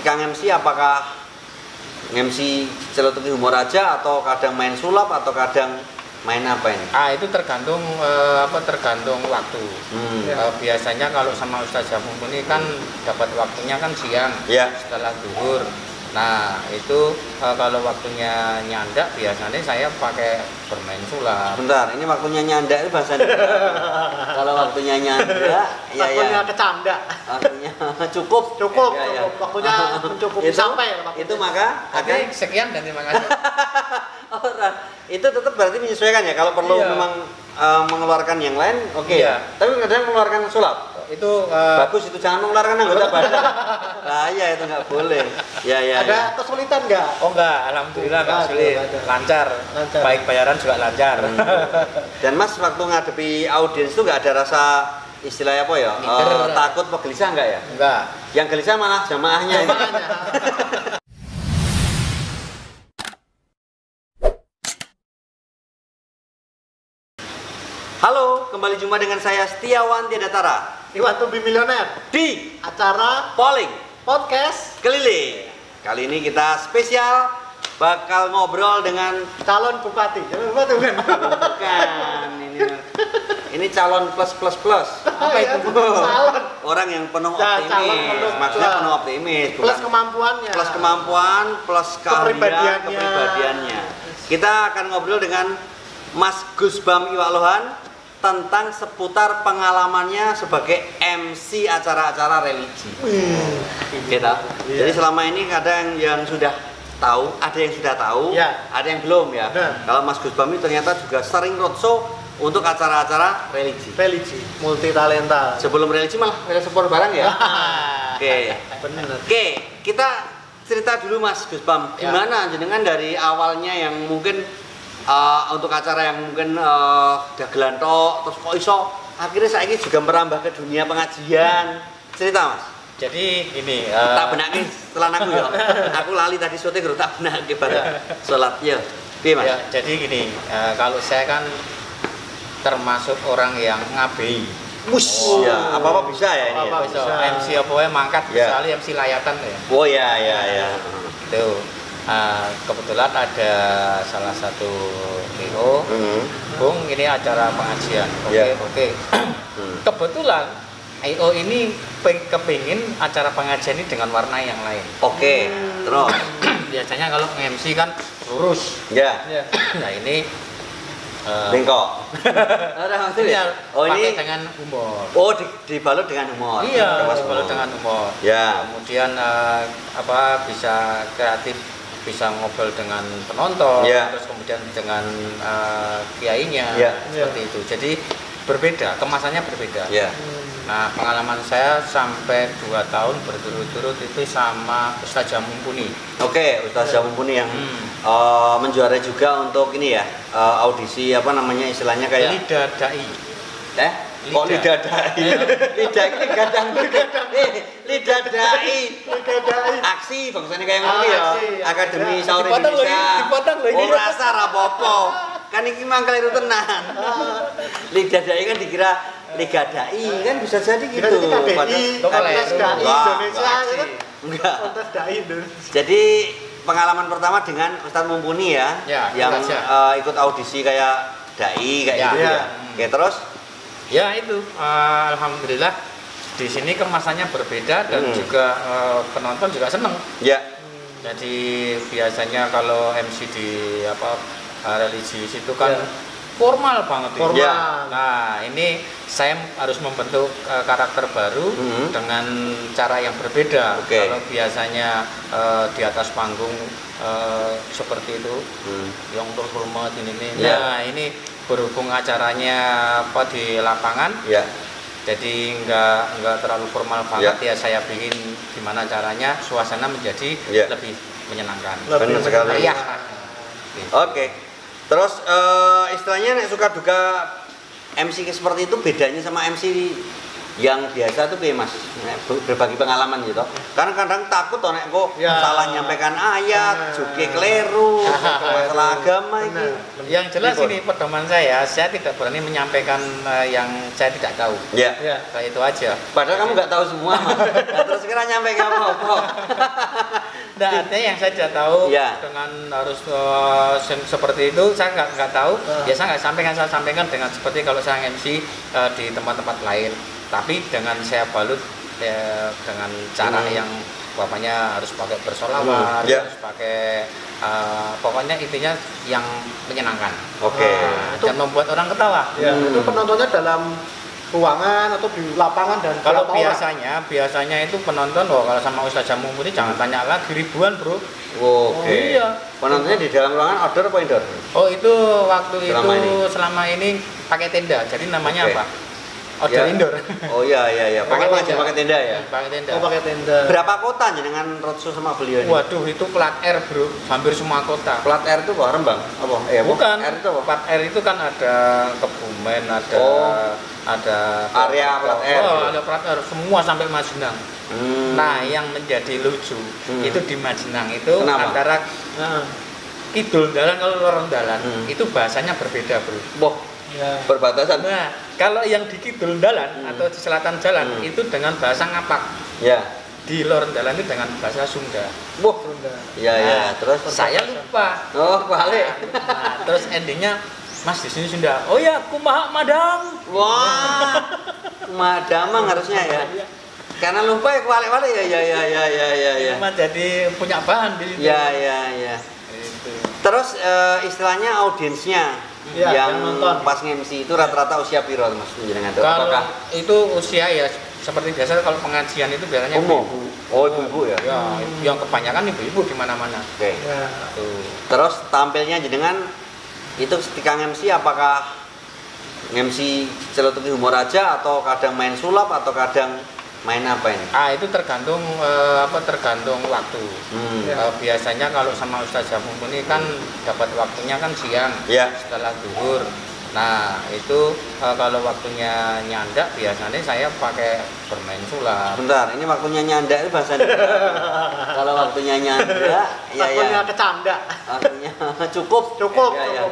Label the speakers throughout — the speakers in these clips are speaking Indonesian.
Speaker 1: ketika MC apakah MC celotuki humor aja atau kadang main sulap atau kadang main apa ini?
Speaker 2: Itu tergantung tergantung waktu. Biasanya kalau sama Ustaz Mumpuni kan dapat waktunya kan siang, setelah zuhur. Nah itu kalau waktunya nyandak biasanya saya pakai bermain sulap.
Speaker 1: Bentar, ini waktunya nyandak itu bahasa kalau waktunya nyandak,
Speaker 3: waktunya kecanda.
Speaker 1: Waktunya cukup.
Speaker 3: Waktunya mencukupi sampai.
Speaker 1: Itu maka
Speaker 2: akan sekian dan terima kasih.
Speaker 1: Itu tetap berarti menyesuaikan ya. Kalau perlu memang mengeluarkan yang lain, oke. Tapi kadang mengeluarkan sulap.
Speaker 2: Itu
Speaker 1: bagus, itu jangan mengeluarkan anggota badan. Nah, iya itu nggak boleh.
Speaker 3: Ada kesulitan nggak?
Speaker 2: Oh enggak, alhamdulillah nggak sulit, lancar. Baik bayaran juga lancar.
Speaker 1: Dan Mas waktu ngadepi audiens itu nggak ada rasa istilahnya apa ya? Takut apa gelisah nggak ya?
Speaker 2: Enggak.
Speaker 1: Yang gelisah malah jamaahnya ini. Halo, kembali jumpa dengan saya Setiawan Tiadatara.
Speaker 3: Iwan to be millionaire
Speaker 1: di
Speaker 3: acara
Speaker 1: Polling
Speaker 3: Podcast
Speaker 1: Keliling. Kali ini kita spesial bakal ngobrol dengan
Speaker 3: calon bupati.
Speaker 1: Bukan, ini calon plus.
Speaker 3: Apa itu? Calon.
Speaker 1: Orang yang penuh optimis. Maksudnya penuh optimis.
Speaker 3: Plus kemampuannya.
Speaker 1: Plus kemampuan, plus kepribadiannya. Kita akan ngobrol dengan Mas Gusbam Iwaklohan tentang seputar pengalamannya sebagai MC acara-acara religi. Gitu. Jadi selama ini kadang yang sudah tahu, ada yang sudah tahu, ada yang belum ya. Kalau Mas Gusbam ini ternyata juga sering roadshow untuk acara-acara religi.
Speaker 3: Multi talenta.
Speaker 1: Sebelum religi malah support barang ya. Oke.
Speaker 3: Benar.
Speaker 1: Oke, kita cerita dulu Mas Gusbam, gimana jenengan dari awalnya yang mungkin untuk acara yang mungkin dagelan tok terus kok iso akhirnya saya juga merambah ke dunia pengajian. Cerita Mas.
Speaker 2: Jadi gini,
Speaker 1: tak benake setelah aku ya. Aku lali tadi syuting terus tak benake bareng salat ya. Piye Mas?
Speaker 2: Ya, jadi gini, kalau saya kan termasuk orang yang ngabei.
Speaker 1: Ya, apa-apa bisa ya ini.
Speaker 2: Apa bisa. MC apa wae mangkat, misalnya MC layatan ya.
Speaker 1: Oh ya.
Speaker 2: Itu. Kebetulan ada salah satu PO, Bung, ini acara pengajian. Oke. Kebetulan IO ini kepingin acara pengajian ini dengan warna yang lain. Oke.
Speaker 1: Terus
Speaker 2: biasanya kalau MC kan lurus. Nah ini
Speaker 1: bengkok.
Speaker 2: Oh ini dengan humor.
Speaker 1: Oh dibalut dengan humor.
Speaker 2: Iya. Dibalut dengan humor.
Speaker 1: Ya.
Speaker 2: Kemudian bisa kreatif, bisa ngobrol dengan penonton, terus kemudian dengan kiainya, seperti itu. Jadi berbeda, kemasannya berbeda. Nah, pengalaman saya sampai 2 tahun berturut-turut itu sama Ustaz Mumpuni. Oke,
Speaker 1: Ustaz Mumpuni yang menjuarai juga untuk ini ya, audisi apa namanya istilahnya kayak
Speaker 2: Lidah Dai.
Speaker 1: Kok lidah dai? Lidah ini gadang lidah dai. Aksi bangsane kayak ngono ya. Akademi Saur Indonesia. Oh rasa rapopo. Kan iki mang keliru tenan. Lidah dai kan dikira liga dai kan bisa jadi gitu.
Speaker 3: Kontes dai Indonesia kan.
Speaker 1: Enggak.
Speaker 3: Kontes dai Indonesia.
Speaker 1: Jadi pengalaman pertama dengan Ustaz Mumpuni ya yang ikut audisi kayak dai kayak gitu ya. Oke, terus
Speaker 2: ya itu, alhamdulillah di sini kemasannya berbeda dan juga penonton juga seneng. Jadi biasanya kalau MC di religi situ kan formal banget. Nah ini saya harus membentuk karakter baru dengan cara yang berbeda. Kalau biasanya di atas panggung seperti itu, yang terhormat ini. Nah ini berhubung acaranya di lapangan, jadi nggak terlalu formal banget ya. Saya bikin gimana caranya suasana menjadi lebih menyenangkan.
Speaker 1: Benar sekali. Oke. Terus istilahnya nek suka duka MC seperti itu bedanya sama MC yang biasa tuh kayak Mas berbagi pengalaman gitu. Karena kadang takut toh nek kok salah nyampaikan ayat, juga keliru, masalah agama ini.
Speaker 2: Yang jelas ini pedoman saya tidak berani menyampaikan yang saya tidak tahu. Kayak itu aja.
Speaker 1: Padahal kamu nggak tahu semua, Mas. Terus kira nyampaikan apa?
Speaker 2: Nah, artinya yang saya tidak tahu dengan harus seperti itu saya nggak tahu. Biasa nggak sampaikan, saya sampaikan dengan seperti kalau saya MC di tempat-tempat lain. Tapi dengan saya balut dengan cara yang bapaknya harus pakai bersolawat, harus pakai pokoknya intinya yang menyenangkan. Dan membuat orang ketawa.
Speaker 3: Itu penontonnya dalam ruangan atau di lapangan dan
Speaker 2: kalau biasanya itu penonton kalau sama Ustaz Jamu ini jangan tanya lagi ribuan bro.
Speaker 1: Iya. Penontonnya di dalam ruangan outdoor apa indoor?
Speaker 2: Itu waktu selama ini pakai tenda. Jadi namanya apa? Outdoor indoor.
Speaker 1: Iya. Pakai tenda ya.
Speaker 2: Pakai tenda.
Speaker 3: Pakai tenda.
Speaker 1: Berapa kota dengan roadshow sama beliau ini?
Speaker 2: Waduh, itu plat R bro, hampir semua kota.
Speaker 1: Plat R itu apa? Rembang? Apa?
Speaker 2: Bukan.
Speaker 1: R itu apa?
Speaker 2: Plat R itu kan ada Kebumen, ada
Speaker 1: area plat R.
Speaker 2: Ada plat R semua sampai Majenang. Nah, yang menjadi lucu itu di Majenang itu antara kidul dalan kalau lorong dalan itu bahasanya berbeda bro.
Speaker 1: Perbatasan.
Speaker 2: Nah, kalau yang di kidul dalan atau di selatan jalan itu dengan bahasa ngapak. Di lorong dalan itu dengan bahasa Sunda.
Speaker 1: Sunda. Iya. Terus
Speaker 2: saya lupa.
Speaker 1: Balik.
Speaker 2: Nah, terus endingnya Mas di sini Sunda. Oh ya, kumaha madang.
Speaker 1: Wah. Madamang harusnya ya. Karena lupa ya kualik-kualik ya.
Speaker 2: Cuma jadi punya bahan di situ.
Speaker 1: Iya. Terus istilahnya audiensnya yang nonton pas MC itu rata-rata usia piro Mas jenengan tuh?
Speaker 2: Kalau itu usia ya seperti biasa kalau pengajian itu biasanya ibu-ibu.
Speaker 1: Ibu-ibu ya.
Speaker 2: Yang kebanyakan ibu-ibu di mana-mana.
Speaker 1: Terus tampilnya jenengan itu ketika MC apakah MC celotuki humor aja atau kadang main sulap atau kadang main apa ini?
Speaker 2: Itu tergantung tergantung waktu. Biasanya kalau sama Ustaz Jamu ini kan dapat waktunya kan siang setelah zuhur. Nah itu kalau waktunya nyandak biasanya saya pakai bermain sulap.
Speaker 1: Bentar, ini waktunya nyandak itu bahasanya. Kalau waktunya nyandak,
Speaker 3: waktunya kecanda.
Speaker 1: Waktunya cukup.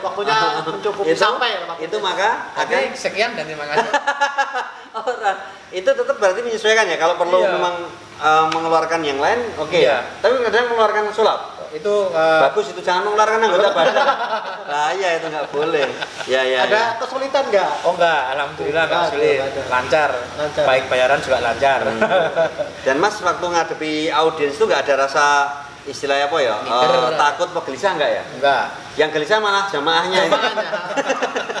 Speaker 3: Waktunya mencukupi sampai.
Speaker 1: Itu maka
Speaker 2: akan sekian dan terima kasih.
Speaker 1: Itu tetap berarti menyesuaikan ya. Kalau perlu memang mengeluarkan yang lain, tapi kadang mengeluarkan sulap.
Speaker 2: Itu
Speaker 1: bagus itu, jangan mengeluarkan anggota badan. Iya itu nggak boleh.
Speaker 3: Ada kesulitan nggak?
Speaker 2: Enggak, alhamdulillah nggak sulit, lancar. Baik bayaran juga lancar.
Speaker 1: Dan Mas waktu ngadepi audiens itu nggak ada rasa istilahnya apa ya? Takut apa gelisah nggak ya?
Speaker 2: Enggak.
Speaker 1: Yang gelisah malah jamaahnya.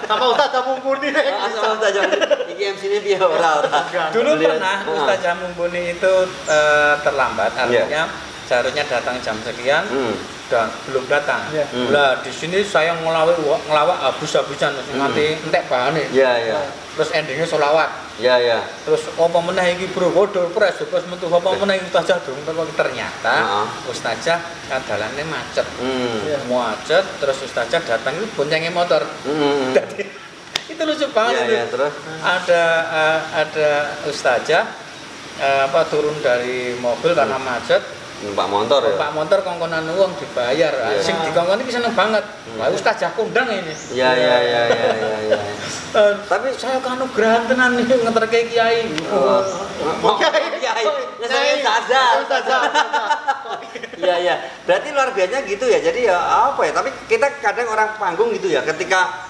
Speaker 3: Sama Ustaz Jamu Mumpuni.
Speaker 1: Sama Ustaz Jamu. Iki MC ini dia ora.
Speaker 2: Dulu pernah Ustaz Jamu Mumpuni itu terlambat, artinya seharusnya datang jam sekian dan belum datang. Lah di sini saya ngelawak habis-habisan nanti entek bahane. Terus endingnya sholawat. Terus apa meneh iki bro, waduh pres terus metu apa meneh ustazah dong. Ternyata ustazah dalane macet. Macet terus ustazah datang itu boncengin motor. Jadi itu lucu banget itu.
Speaker 1: Terus
Speaker 2: ada ustazah turun dari mobil karena macet.
Speaker 1: Numpak motor ya.
Speaker 2: Numpak motor kongkonan uang dibayar. Sing dikongkon iki seneng banget. Wah, ustazah kondang ini.
Speaker 1: Iya.
Speaker 2: Tapi saya kanugrahan tenan iki ngeterke kiai. Kiai.
Speaker 1: Saya ustazah. Iya. Berarti luar biasa gitu ya. Jadi ya apa ya? Tapi kita kadang orang panggung gitu ya. Ketika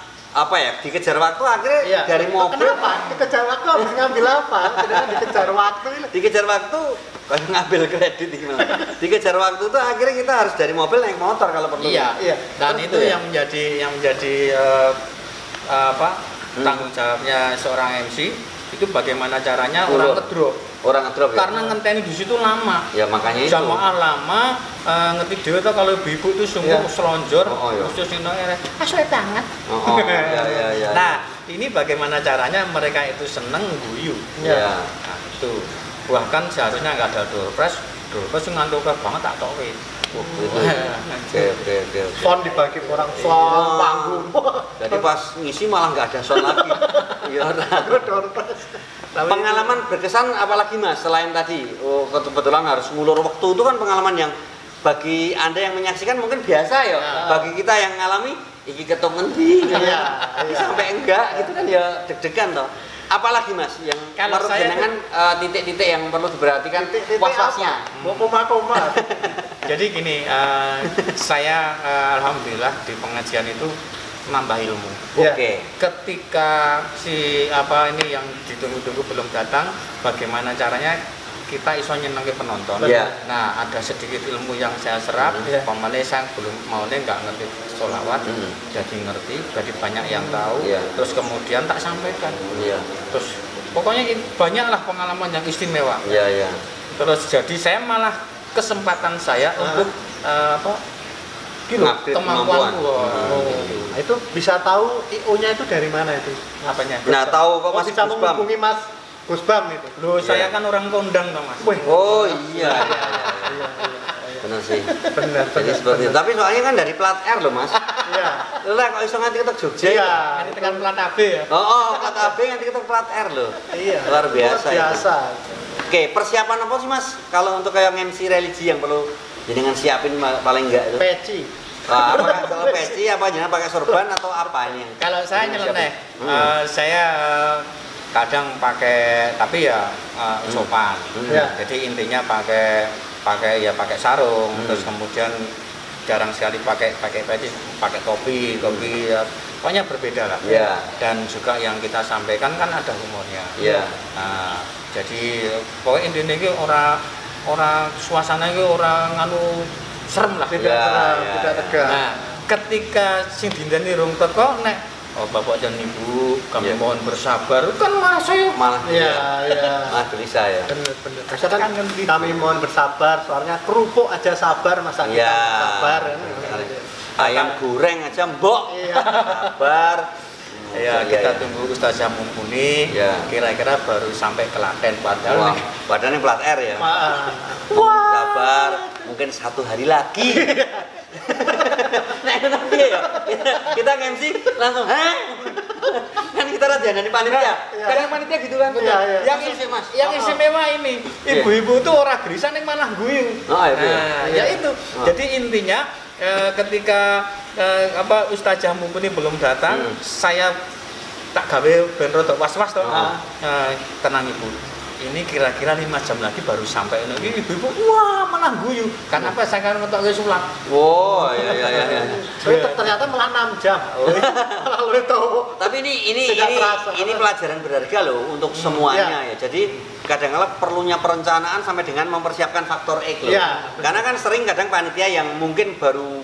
Speaker 1: dikejar waktu akhirnya dari mobil.
Speaker 3: Kenapa? Dikejar waktu harus ngambil apa? Tidak dikejar waktu ini.
Speaker 1: Dikejar waktu kayak ngambil kredit gimana? Dikejar waktu itu akhirnya kita harus dari mobil naik motor kalau perlu.
Speaker 2: Iya. Dan itu yang menjadi tanggung jawabnya seorang MC itu bagaimana caranya orang ngedrop ya? Karena ngenteni di situ lama.
Speaker 1: Ya makanya itu.
Speaker 2: Jamaah lama ngerti dhewe to kalau ibu-ibu itu sungguh selonjor khusus ini suwe banget.
Speaker 1: Iya.
Speaker 2: Nah, ini bagaimana caranya mereka itu seneng guyu. Nah, itu. Bahkan seharusnya nggak ada door prize ngantuk banget tak toke.
Speaker 1: Oke.
Speaker 3: Sound dibagi orang sound panggung.
Speaker 1: Jadi pas ngisi malah nggak ada sound lagi. Pengalaman berkesan apalagi Mas selain tadi kebetulan harus ngulur waktu itu kan pengalaman yang bagi Anda yang menyaksikan mungkin biasa ya. Bagi kita yang ngalami iki ketok ngendi sampai enggak gitu kan ya deg-degan toh. Apalagi Mas yang menurut jenengan titik-titik yang perlu diperhatikan was-wasnya?
Speaker 3: Koma-koma.
Speaker 2: Jadi gini, saya alhamdulillah di pengajian itu nambah ilmu.
Speaker 1: Oke.
Speaker 2: Ketika si yang ditunggu-tunggu belum datang, bagaimana caranya kita iso nyenengi penonton. Nah, ada sedikit ilmu yang saya serap. Pemane saya belum maunya nggak ngerti sholawat, jadi ngerti, jadi banyak yang tahu. Terus kemudian tak sampaikan. Terus pokoknya banyaklah pengalaman yang istimewa. Terus jadi saya malah kesempatan saya untuk kemampuan.
Speaker 3: Nah, itu bisa tahu IO-nya itu dari mana itu?
Speaker 1: Apanya? Nah, tahu kok masih
Speaker 3: bisa menghubungi Mas Gusbam itu.
Speaker 2: Loh, saya kan orang kondang toh, Mas.
Speaker 1: Oh iya. Benar sih.
Speaker 3: Benar.
Speaker 1: Jadi seperti itu. Tapi soalnya kan dari plat R loh, Mas.
Speaker 3: Iya.
Speaker 1: Lah kok iso nganti ketek Jogja?
Speaker 3: Iya,
Speaker 2: ini tekan plat AB ya.
Speaker 1: Oh, plat AB nganti ketek plat R loh.
Speaker 3: Iya.
Speaker 1: Luar biasa. Oke,
Speaker 3: Itu.
Speaker 1: persiapan apa sih, Mas? Kalau untuk kayak MC religi yang perlu jenengan siapin paling enggak itu?
Speaker 3: Peci.
Speaker 1: Apakah kalau peci apa jangan pakai sorban atau apa ini?
Speaker 2: Kalau saya nyeleneh, saya kadang pakai tapi ya sopan. Jadi intinya pakai sarung, terus kemudian jarang sekali pakai peci, pakai topi ya. Pokoknya berbeda lah. Dan juga yang kita sampaikan kan ada humornya. Nah, jadi pokoknya intinya itu orang suasana itu orang serem lah,
Speaker 3: tidak tegang.
Speaker 2: Nah, ketika sing dindani rung teko nek Bapak dan Ibu kami mohon bersabar kan malah saya
Speaker 1: malah gelisah ya.
Speaker 3: Benar. Misalkan kami mohon bersabar, soalnya kerupuk aja sabar, masa kita sabar.
Speaker 1: Ayam goreng aja mbok. Sabar.
Speaker 2: Kita tunggu Ustazah mumpuni. Kira-kira baru sampai Klaten padahal
Speaker 1: badannya plat R ya. Sabar, mungkin 1 hari lagi. Nah itu nanti ya, kita MC langsung, kan kita rajana di panitia. Kadang panitia gitu kan.
Speaker 2: Yang istimewa ini, ibu-ibu tuh orang gerisan yang malah guyu. Ya itu. Jadi intinya ketika Ustazah mumpuni belum datang, saya tak gawe ben rodok was-was toh. Tenang Ibu. Ini kira-kira 5 jam lagi baru sampai. Ini ibu-ibu wah malah guyu. Kenapa saya kan ngetok sulap?
Speaker 1: Oh iya.
Speaker 3: Ternyata malah 6 jam. Lalu itu.
Speaker 1: Tapi ini pelajaran berharga loh untuk semuanya ya. Jadi kadang-kadang perlunya perencanaan sampai dengan mempersiapkan faktor X loh. Karena kan sering kadang panitia yang mungkin baru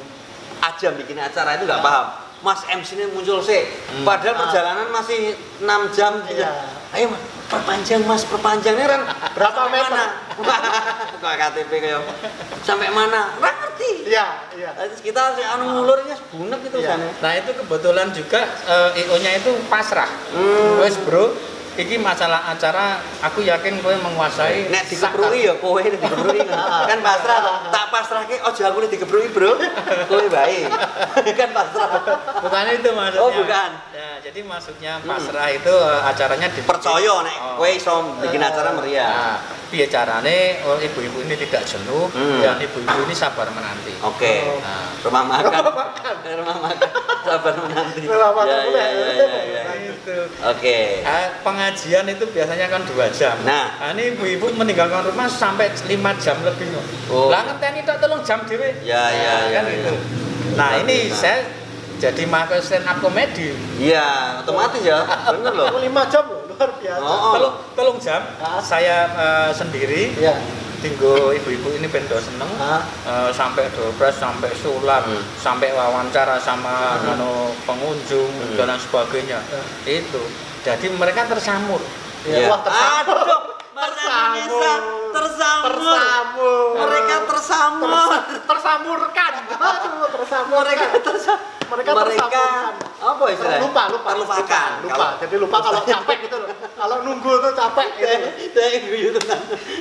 Speaker 1: aja bikin acara itu nggak paham. Mas MC ini muncul sih, padahal perjalanan masih 6 jam. Ayo Mas, perpanjangnya kan
Speaker 3: berapa meter?
Speaker 1: Kok KTP kayak sampai mana? Nggak ngerti. Terus kita ngulurnya sebunek itu sana.
Speaker 2: Nah itu kebetulan juga IO-nya itu pasrah. Wes bro, iki masalah acara aku yakin kowe menguasai.
Speaker 1: Nek dikeprui ya kowe dikeprui kan pasrah tak pasrahke ojo aku dikeprui bro kowe bae kan pasrah
Speaker 2: bukan itu maksudnya.
Speaker 1: Bukan
Speaker 2: ya jadi maksudnya pasrah itu acaranya
Speaker 1: dipercaya nek kowe iso bikin acara meriah.
Speaker 2: Piye carane ibu-ibu ini tidak jenuh dan ibu-ibu ini sabar menanti. Rumah makan sabar menanti. Oke. Pengajian itu biasanya kan 2 jam. Nah ini ibu-ibu meninggalkan rumah sampai 5 jam lebih. Lah ngenteni tok 3 jam dhewe. Kan itu. Nah ini saya jadi make stand up comedy. Iya, otomatis ya. Bener loh.
Speaker 3: 5 jam loh, luar biasa.
Speaker 2: 3 jam saya sendiri. Tinggal ibu-ibu ini pendo seneng sampai dobras, sampai sulap, sampai wawancara sama pengunjung dan sebagainya. Itu. Jadi mereka tersamur.
Speaker 3: Wah, tersamur.
Speaker 1: Bahasa Indonesia tersamur. Mereka tersamur.
Speaker 3: Tersamurkan. Mereka tersamurkan.
Speaker 1: Apa istilahnya?
Speaker 3: Lupa. Jadi lupa kalau capek gitu loh. Kalau nunggu tuh capek gitu.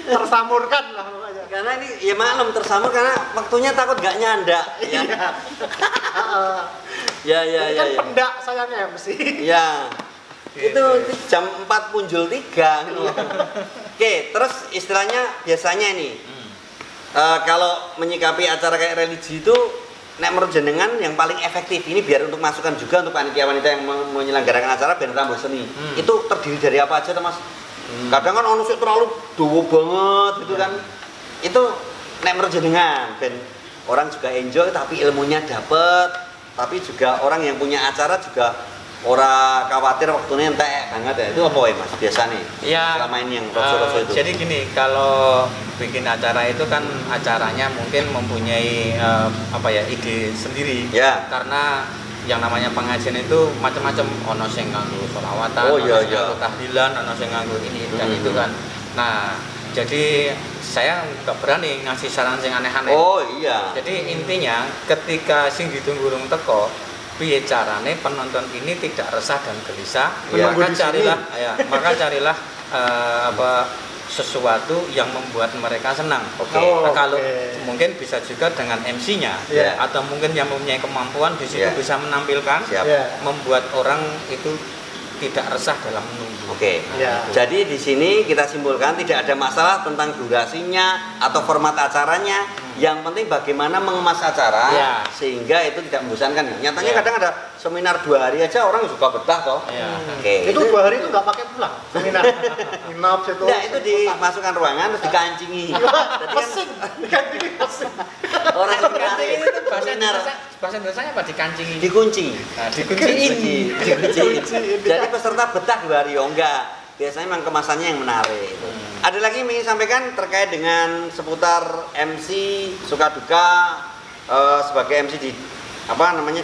Speaker 3: Tersamurkan lah pokoknya.
Speaker 1: Karena ini ya maklum tersamur karena waktunya takut gak nyanda. Ya.
Speaker 3: Kan pendak sayangnya mesti.
Speaker 1: Ya. Itu jam 4 punjul 3 gitu. Oke, terus istilahnya biasanya ini kalau menyikapi acara kayak religi itu nek menurut jenengan yang paling efektif ini biar untuk masukan juga untuk panitia wanita yang menyelenggarakan acara band Rambo Seni itu terdiri dari apa aja Mas? Kadang kan ono sing terlalu dawa banget gitu kan. Itu nek menurut jenengan ben orang juga enjoy tapi ilmunya dapet, tapi juga orang yang punya acara juga ora khawatir waktunya entek banget ya. Itu apa ya Mas biasanya?
Speaker 2: Ya,
Speaker 1: selama ini yang roso-roso itu.
Speaker 2: Jadi gini, kalau bikin acara itu kan acaranya mungkin mempunyai ide sendiri.
Speaker 1: Ya.
Speaker 2: Karena yang namanya pengajian itu macam-macam, ono sing nganggo sholawatan, ono sing nganggo tahlilan, ono sing nganggo ini dan itu kan. Nah, jadi saya nggak berani ngasih saran sing aneh-aneh.
Speaker 1: Oh iya.
Speaker 2: Jadi intinya ketika sing ditunggu urung teko, piye carane penonton ini tidak resah dan gelisah, maka carilah sesuatu yang membuat mereka senang. Kalau mungkin bisa juga dengan MC-nya atau mungkin yang mempunyai kemampuan di situ bisa menampilkan, membuat orang itu tidak resah dalam menunggu.
Speaker 1: Jadi di sini kita simpulkan tidak ada masalah tentang durasinya atau format acaranya. Yang penting bagaimana mengemas acara sehingga itu tidak membosankan. Nyatanya kadang ada seminar 2 hari aja orang juga betah toh.
Speaker 3: Itu 2 hari itu nggak pakai pulang seminar. Inap situ.
Speaker 1: Nah, itu dimasukkan ruangan terus dikancingi. Jadi
Speaker 3: Pesing.
Speaker 1: orang seminari
Speaker 2: itu bahasa Indonesianya apa dikancingi?
Speaker 1: dikunci.
Speaker 2: Nah, dikunciin.
Speaker 1: Jadi peserta betah 2 hari enggak. Biasanya memang kemasannya yang menarik. Ada lagi yang ingin sampaikan terkait dengan seputar MC suka duka sebagai MC di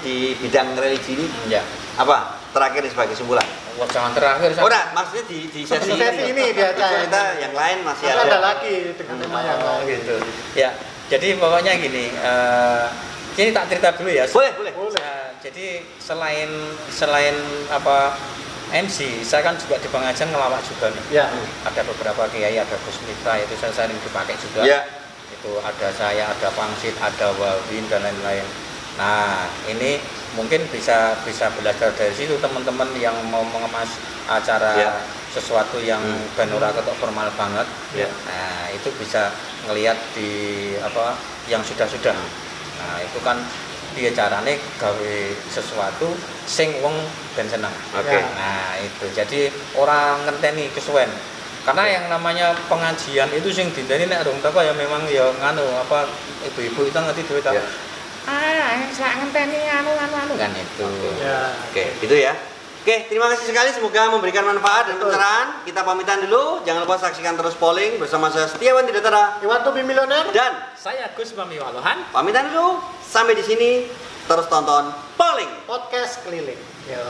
Speaker 1: di bidang religi ini? Apa terakhir sebagai kesimpulan?
Speaker 2: Jangan terakhir.
Speaker 1: Udah, maksudnya di sesi
Speaker 3: ini di acara
Speaker 1: kita yang lain masih
Speaker 3: ada lagi dengan tema yang lain
Speaker 2: gitu. Ya, jadi pokoknya gini. Ini tak cerita dulu ya.
Speaker 1: Boleh.
Speaker 2: Jadi selain MC, saya kan juga di pengajian ngelawak juga nih. Ada beberapa kiai, ada Gus Miftah, itu saya sering dipakai juga. Itu ada saya, ada Pangsit, ada Wawin dan lain-lain. Nah, ini mungkin bisa belajar dari situ teman-teman yang mau mengemas acara sesuatu yang benora ketok formal banget. Nah, itu bisa ngelihat di yang sudah-sudah. Nah, itu kan dia carane gawe sesuatu sing wong ben seneng. Nah, itu. Jadi orang ngenteni kesuwen. Karena yang namanya pengajian itu sing dinteni nek rong teko ya memang ya ibu-ibu itu ngerti dhewe ta. Sak ngenteni anu kan itu.
Speaker 1: Itu ya. Terima kasih sekali, semoga memberikan manfaat dan pencerahan. Kita pamitan dulu, jangan lupa saksikan terus polling bersama saya Setiawan Tidetara,
Speaker 3: Iwan Tobi Milioner,
Speaker 2: dan saya Gus Bam Iwaluhan.
Speaker 1: Pamitan dulu, sampai di sini, terus tonton polling
Speaker 3: podcast keliling. Yo.